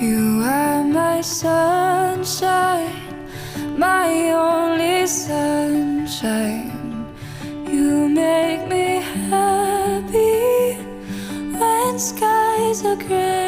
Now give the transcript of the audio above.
You are my sunshine, my only sunshine. You make me happy when skies are gray.